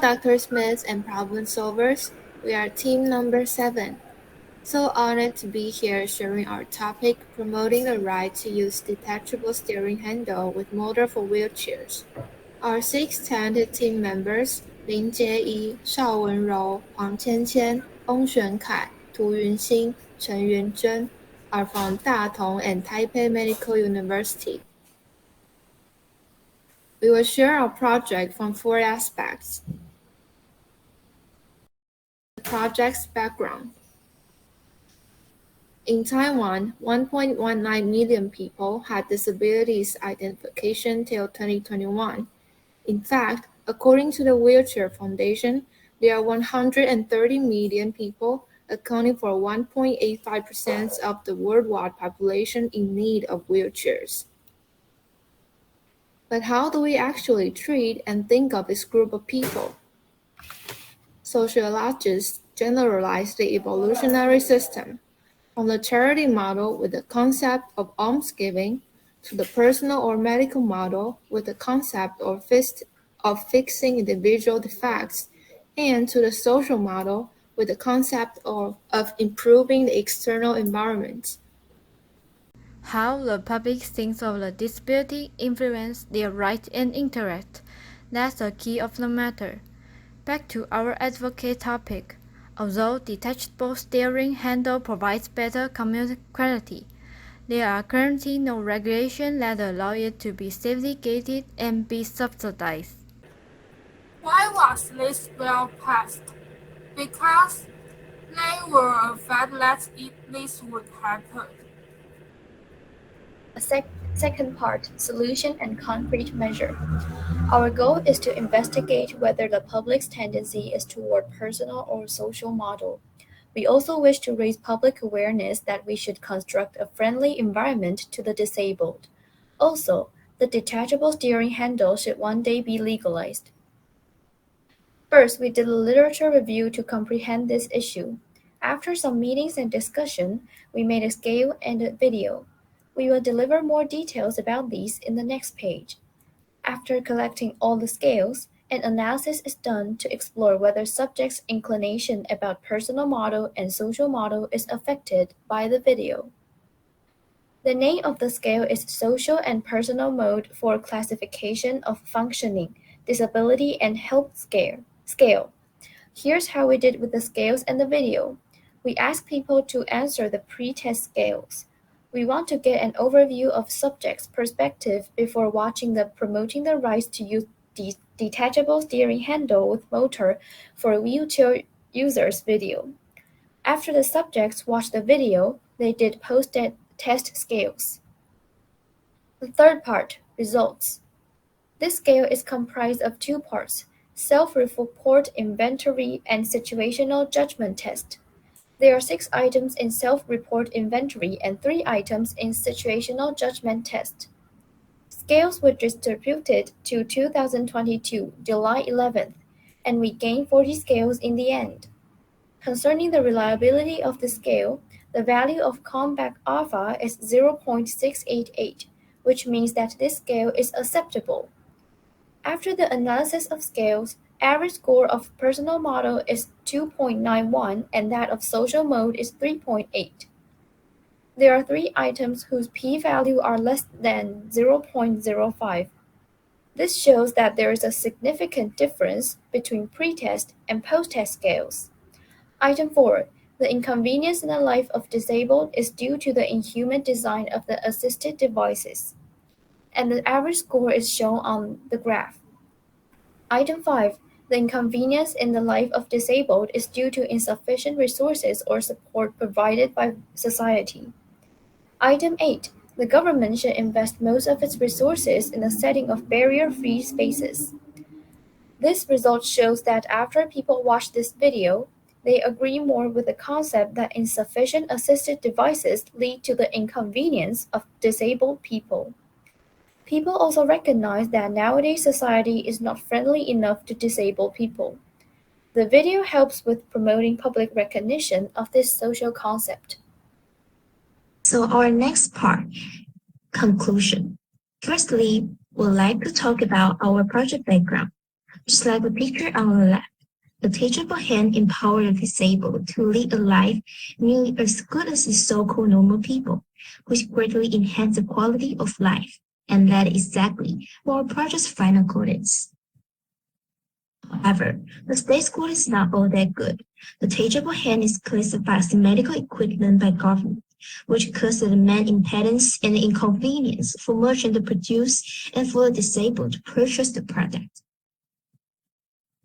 Dr. Smiths and problem solvers. We are team number 7. So honored to be here sharing our topic, promoting the right to use detachable steering handle with motor for wheelchairs. Our 6 talented team members, Lin Jie-yi, Shao Wenrou, Huang Qianqian, Ong Xuankai, Tu Yunxin, Chen Yunzhen, are from Datong and Taipei Medical University. We will share our project from 4 aspects. The project's background. In Taiwan, 1.19 million people had disabilities identification till 2021. In fact, according to the Wheelchair Foundation, there are 130 million people, accounting for 1.85% of the worldwide population in need of wheelchairs. But how do we actually treat and think of this group of people? Sociologists generalize the evolutionary system, from the charity model with the concept of almsgiving to the personal or medical model with the concept of fixing individual defects, and to the social model with the concept of improving the external environment. How the public thinks of the disability influence their right and interest. That's the key of the matter. Back to our advocate topic. Although detachable steering handle provides better commute quality, there are currently no regulations that allow it to be safely gated and be subsidized. Why was this bill passed? Because they were afraid that this would happen. Second part, solution and concrete measure. Our goal is to investigate whether the public's tendency is toward personal or social model. We also wish to raise public awareness that we should construct a friendly environment to the disabled. Also, the detachable steering handle should one day be legalized. First, we did a literature review to comprehend this issue. After some meetings and discussion, we made a scale and a video. We will deliver more details about these in the next page. After collecting all the scales, an analysis is done to explore whether subjects' inclination about personal model and social model is affected by the video. The name of the scale is Social and Personal Mode for Classification of Functioning, Disability and Health Scale. Here's how we did with the scales and the video. We asked people to answer the pre-test scales. We want to get an overview of subjects' perspective before watching the Promoting the Rights to Use Detachable Steering Handle with Motor for Wheelchair Users video. After the subjects watched the video, they did post-test scales. The third part, results. This scale is comprised of 2 parts, self-report inventory and situational judgment test. There are 6 items in self-report inventory and 3 items in situational judgment test. Scales were distributed to 2022, July 11th, and we gained 40 scales in the end. Concerning the reliability of the scale, the value of Comback alpha is 0.688, which means that this scale is acceptable. After the analysis of scales, average score of personal model is 2.91 and that of social mode is 3.8. There are 3 items whose p-value are less than 0.05. This shows that there is a significant difference between pre-test and post-test scales. Item 4. The inconvenience in the life of disabled is due to the inhuman design of the assisted devices, and the average score is shown on the graph. Item 5. The inconvenience in the life of disabled is due to insufficient resources or support provided by society. Item 8. The government should invest most of its resources in the setting of barrier-free spaces. This result shows that after people watch this video, they agree more with the concept that insufficient assisted devices lead to the inconvenience of disabled people. People also recognize that nowadays society is not friendly enough to disabled people. The video helps with promoting public recognition of this social concept. So our next part, conclusion. Firstly, we'd like to talk about our project background. Just like the picture on the left, the teachable hand empowers the disabled to lead a life nearly as good as the so-called normal people, which greatly enhance the quality of life. And that is exactly what our project's final goal is. However, the state school is not all that good. The teachable hand is classified as medical equipment by government, which causes the main impedance and inconvenience for merchants to produce and for the disabled to purchase the product.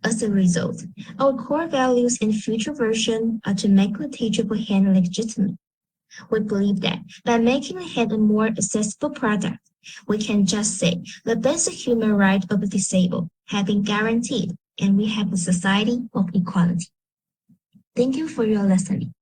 As a result, our core values in future version are to make the teachable hand legitimate. We believe that by making the hand a more accessible product, we can just say the basic human right of the disabled have been guaranteed and we have a society of equality. Thank you for your listening.